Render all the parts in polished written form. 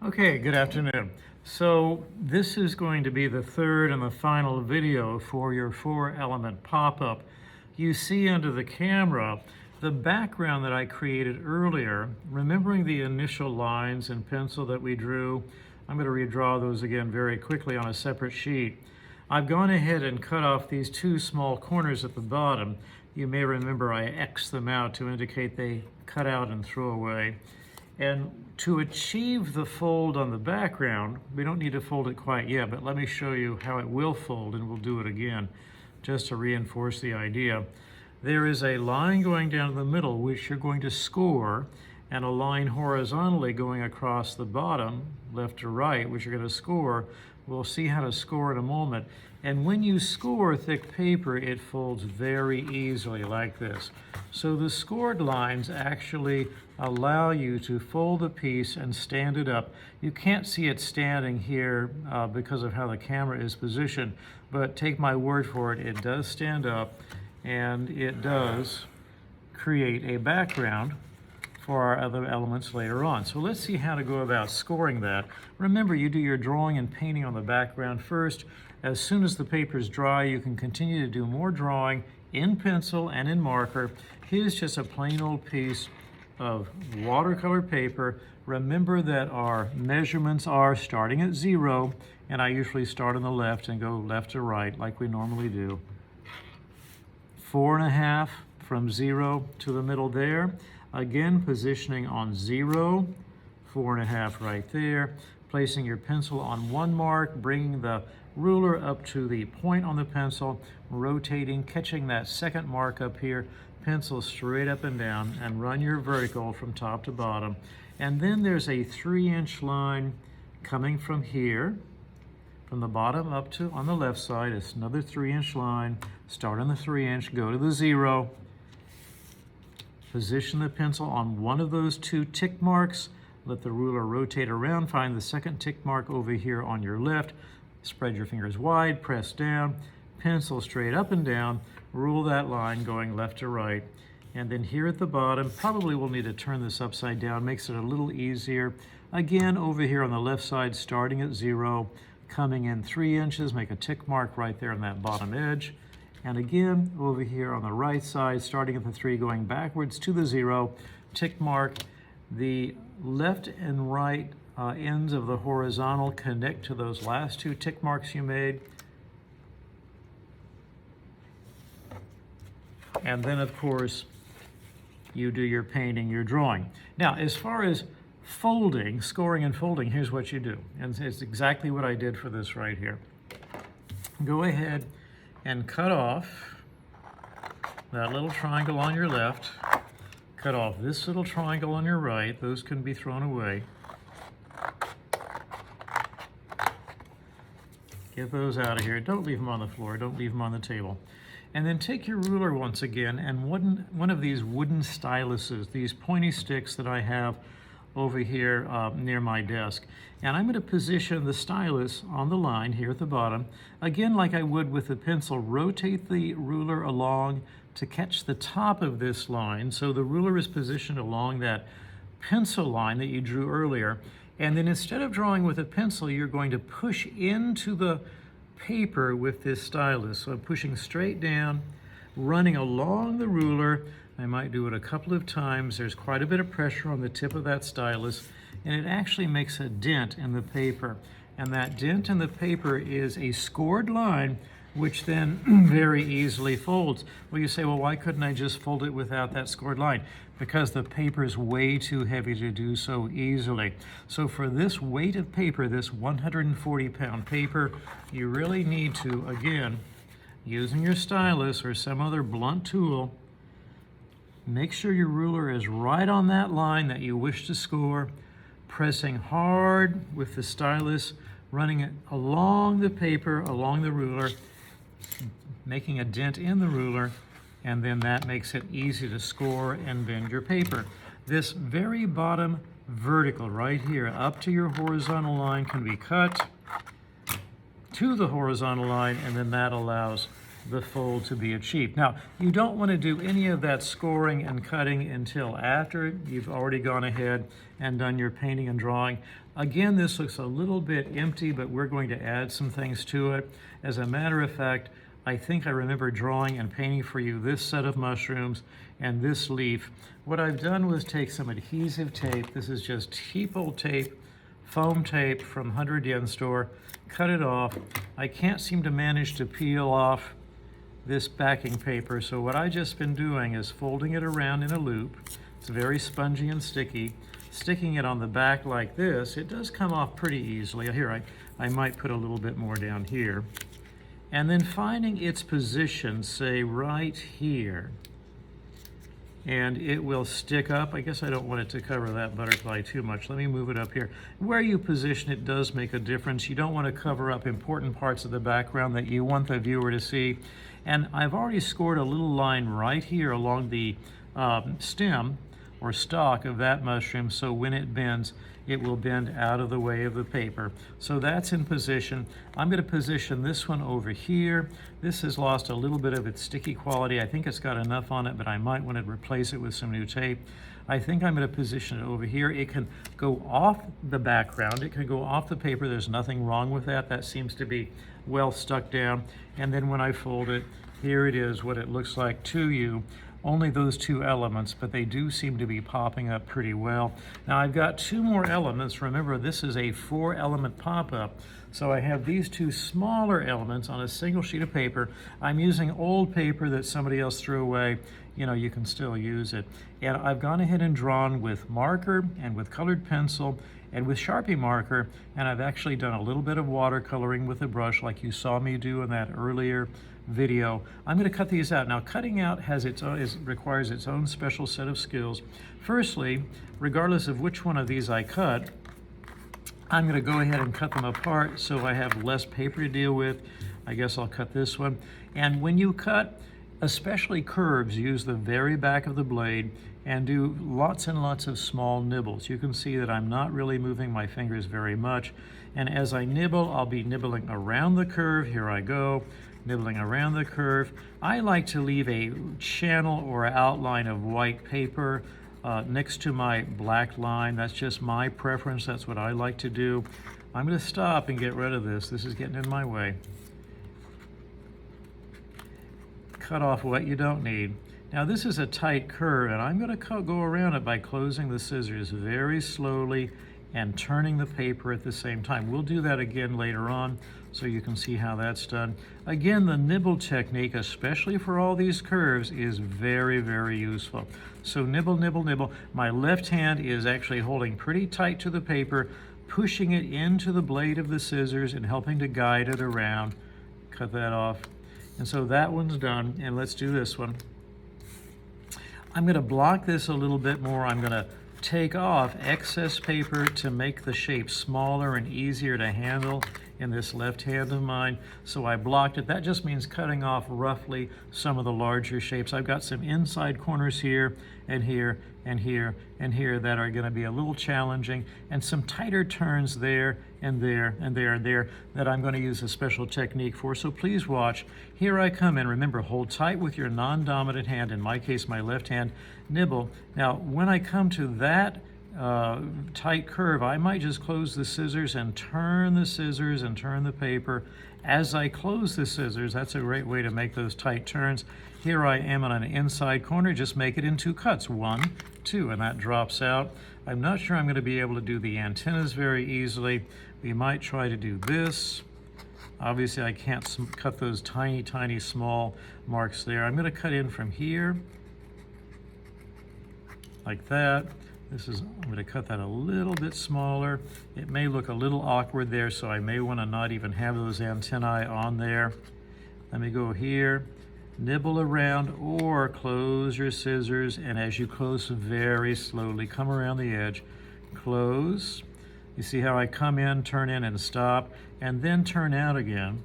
Okay, good afternoon. So this is going to be the third and the final video for your 4-element pop-up. You see under the camera the background that I created earlier, remembering the initial lines in pencil that we drew. I'm going to redraw those again very quickly on a separate sheet. I've gone ahead and cut off these two small corners at the bottom. You may remember I X'd them out to indicate they cut out and throw away. And to achieve the fold on the background, we don't need to fold it quite yet, but let me show you how it will fold, and we'll do it again just to reinforce the idea. There is a line going down the middle which you're going to score, and a line horizontally going across the bottom, left to right, which you're going to score. We'll see how to score in a moment. And when you score thick paper, it folds very easily like this. So the scored lines actually allow you to fold a piece and stand it up. You can't see it standing here because of how the camera is positioned, but take my word for it, it does stand up, and it does create a background for our other elements later on. So let's see how to go about scoring that. Remember, you do your drawing and painting on the background first. As soon as the paper is dry, you can continue to do more drawing in pencil and in marker. Here's just a plain old piece of watercolor paper. Remember that our measurements are starting at 0, and I usually start on the left and go left to right like we normally do. 4.5 from 0 to the middle there. Again, positioning on 0, 4.5 right there. Placing your pencil on one mark, bringing the ruler up to the point on the pencil, rotating, catching that second mark up here, pencil straight up and down, and run your vertical from top to bottom. And then there's a 3-inch line coming from here, from the bottom up to on the left side. It's another 3-inch line. Start on the 3-inch, go to the 0. Position the pencil on one of those two tick marks. Let the ruler rotate around. Find the second tick mark over here on your left. Spread your fingers wide, press down, pencil straight up and down, rule that line going left to right. And then here at the bottom, probably we'll need to turn this upside down, makes it a little easier. Again, over here on the left side, starting at 0, coming in 3 inches, make a tick mark right there on that bottom edge. And again, over here on the right side, starting at the 3, going backwards to the 0, tick mark. The left and right ends of the horizontal connect to those last two tick marks you made. And then, of course, you do your painting, your drawing. Now, as far as folding, scoring and folding, here's what you do. And it's exactly what I did for this right here. Go ahead and cut off that little triangle on your left. Cut off this little triangle on your right. Those can be thrown away. Get those out of here. Don't leave them on the floor. Don't leave them on the table. And then take your ruler once again and one of these wooden styluses, these pointy sticks that I have over here near my desk. And I'm going to position the stylus on the line here at the bottom. Again, like I would with the pencil, rotate the ruler along to catch the top of this line. So the ruler is positioned along that pencil line that you drew earlier. And then instead of drawing with a pencil, you're going to push into the paper with this stylus. So I'm pushing straight down, running along the ruler. I might do it a couple of times. There's quite a bit of pressure on the tip of that stylus, and it actually makes a dent in the paper. And that dent in the paper is a scored line, which then very easily folds. Well, you say, well, why couldn't I just fold it without that scored line? Because the paper is way too heavy to do so easily. So for this weight of paper, this 140-pound paper, you really need to, again, using your stylus or some other blunt tool, make sure your ruler is right on that line that you wish to score, pressing hard with the stylus, running it along the paper, along the ruler, making a dent in the ruler, and then that makes it easy to score and bend your paper. This very bottom vertical right here up to your horizontal line can be cut to the horizontal line, and then that allows the fold to be achieved. Now, you don't want to do any of that scoring and cutting until after you've already gone ahead and done your painting and drawing. Again, this looks a little bit empty, but we're going to add some things to it. As a matter of fact, I think I remember drawing and painting for you this set of mushrooms and this leaf. What I've done was take some adhesive tape. This is just cheap tape, foam tape from 100 yen store. Cut it off. I can't seem to manage to peel off this backing paper, so what I've just been doing is folding it around in a loop. It's very spongy and sticky. Sticking it on the back like this, it does come off pretty easily. Here, I might put a little bit more down here. And then finding its position, say right here, and it will stick up. I guess I don't want it to cover that butterfly too much. Let me move it up here. Where you position it does make a difference. You don't want to cover up important parts of the background that you want the viewer to see. And I've already scored a little line right here along the stem or stalk of that mushroom, so when it bends, it will bend out of the way of the paper. So that's in position. I'm going to position this one over here. This has lost a little bit of its sticky quality. I think it's got enough on it, but I might want to replace it with some new tape. I think I'm going to position it over here. It can go off the background. It can go off the paper. There's nothing wrong with that. That seems to be well stuck down. And then when I fold it, here it is, what it looks like to you. Only those two elements, but they do seem to be popping up pretty well. Now I've got two more elements. Remember, this is a 4-element pop-up. So I have these two smaller elements on a single sheet of paper. I'm using old paper that somebody else threw away. You know, you can still use it. And I've gone ahead and drawn with marker and with colored pencil and with Sharpie marker, and I've actually done a little bit of watercoloring with a brush like you saw me do in that earlier video. I'm going to cut these out. Now, cutting out has its own, requires its own special set of skills. Firstly, regardless of which one of these I cut, I'm going to go ahead and cut them apart so I have less paper to deal with. I guess I'll cut this one. And when you cut, especially curves, use the very back of the blade and do lots and lots of small nibbles. You can see that I'm not really moving my fingers very much. And as I nibble, I'll be nibbling around the curve. Here I go, nibbling around the curve. I like to leave a channel or outline of white paper next to my black line. That's just my preference. That's what I like to do. I'm going to stop and get rid of this. This is getting in my way. Cut off what you don't need. Now this is a tight curve, and I'm going to go around it by closing the scissors very slowly and turning the paper at the same time. We'll do that again later on so you can see how that's done. Again, the nibble technique, especially for all these curves, is very, very useful. So nibble, nibble, nibble. My left hand is actually holding pretty tight to the paper, pushing it into the blade of the scissors and helping to guide it around. Cut that off. And so that one's done, and let's do this one. I'm going to block this a little bit more. I'm going to take off excess paper to make the shape smaller and easier to handle in this left hand of mine. So I blocked it. That just means cutting off roughly some of the larger shapes. I've got some inside corners here and here and here and here that are going to be a little challenging, and some tighter turns there and there and there and there that I'm going to use a special technique for. So please watch. Here I come in. Remember, hold tight with your non-dominant hand, in my case my left hand, nibble. Now when I come to that tight curve, I might just close the scissors and turn the scissors and turn the paper. As I close the scissors, that's a great way to make those tight turns. Here I am on an inside corner, just make it in 2 cuts, 1, 2, and that drops out. I'm not sure I'm going to be able to do the antennas very easily. We might try to do this. Obviously I can't cut those tiny, tiny small marks there. I'm going to cut in from here, like that. I'm going to cut that a little bit smaller. It may look a little awkward there, so I may want to not even have those antennae on there. Let me go here, nibble around, or close your scissors, and as you close very slowly, come around the edge, close. You see how I come in, turn in, and stop, and then turn out again,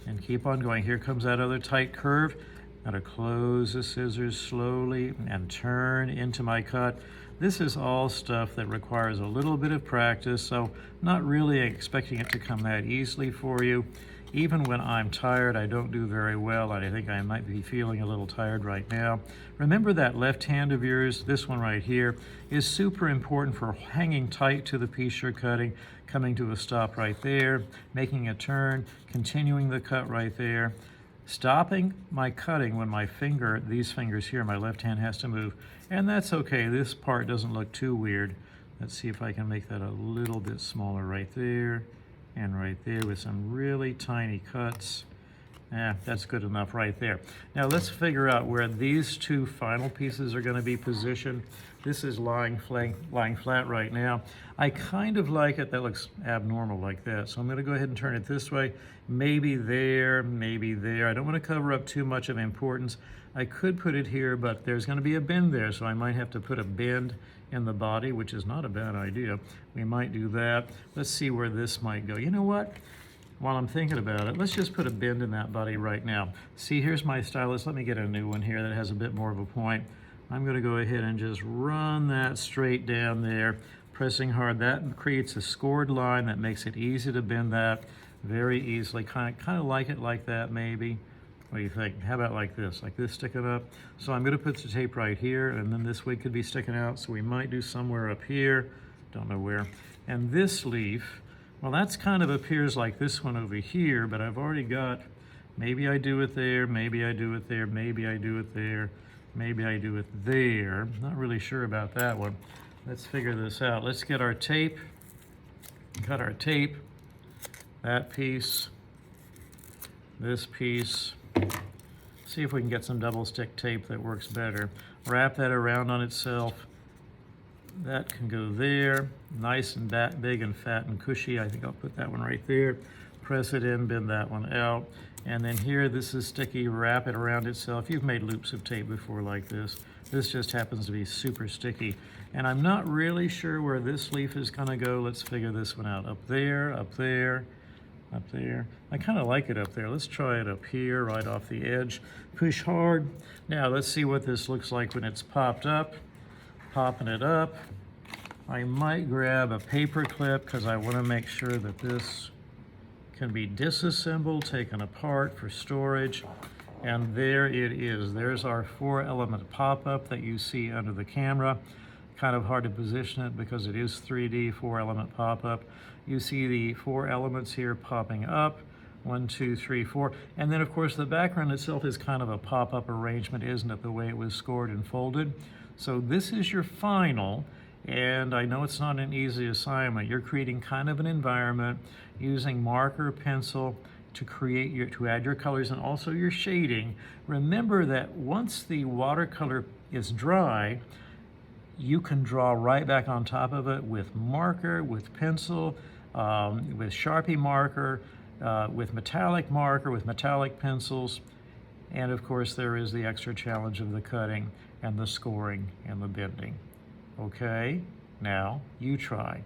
and keep on going. Here comes that other tight curve. Got to close the scissors slowly and turn into my cut. This is all stuff that requires a little bit of practice, so not really expecting it to come that easily for you. Even when I'm tired, I don't do very well. I think I might be feeling a little tired right now. Remember that left hand of yours, this one right here, is super important for hanging tight to the piece you're cutting, coming to a stop right there, making a turn, continuing the cut right there, stopping my cutting when my finger, these fingers here, my left hand has to move. And that's okay, this part doesn't look too weird. Let's see if I can make that a little bit smaller right there. And right there with some really tiny cuts. That's good enough right there. Now let's figure out where these two final pieces are going to be positioned. This is lying flat right now. I kind of like it. That looks abnormal like that. So I'm going to go ahead and turn it this way. Maybe there, maybe there. I don't want to cover up too much of importance. I could put it here, but there's going to be a bend there, so I might have to put a bend in the body, which is not a bad idea. We might do that. Let's see where this might go. You know what? While I'm thinking about it, let's just put a bend in that body right now. See, here's my stylus. Let me get a new one here that has a bit more of a point. I'm going to go ahead and just run that straight down there, pressing hard. That creates a scored line that makes it easy to bend that very easily. Kind of like it like that, maybe. What do you think? How about like this sticking up? So I'm going to put the tape right here, and then this wig could be sticking out, so we might do somewhere up here. Don't know where. And this leaf, well, that's kind of appears like this one over here, but I've already got, maybe I do it there, maybe I do it there, maybe I do it there, maybe I do it there. Not really sure about that one. Let's figure this out. Let's get our tape, cut our tape, that piece, this piece. See if we can get some double stick tape that works better. Wrap that around on itself. That can go there, nice and big and fat and cushy. I think I'll put that one right there. Press it in, bend that one out. And then here, this is sticky, wrap it around itself. You've made loops of tape before like this. This just happens to be super sticky. And I'm not really sure where this leaf is gonna go. Let's figure this one out. Up there, up there, up there. I kind of like it up there. Let's try it up here, right off the edge. Push hard. Now let's see what this looks like when it's popped up. Popping it up. I might grab a paper clip because I want to make sure that this can be disassembled, taken apart for storage. And there it is. There's our 4-element pop-up that you see under the camera. Kind of hard to position it because it is 3D 4-element pop-up. You see the 4 elements here popping up. 1, 2, 3, 4. And then of course the background itself is kind of a pop-up arrangement, isn't it, the way it was scored and folded? So this is your final, and I know it's not an easy assignment. You're creating kind of an environment using marker, pencil to add your colors and also your shading. Remember that once the watercolor is dry, you can draw right back on top of it with marker, with pencil, with Sharpie marker, with metallic marker, with metallic pencils. And of course there is the extra challenge of the cutting and the scoring and the bending. Okay, now you try.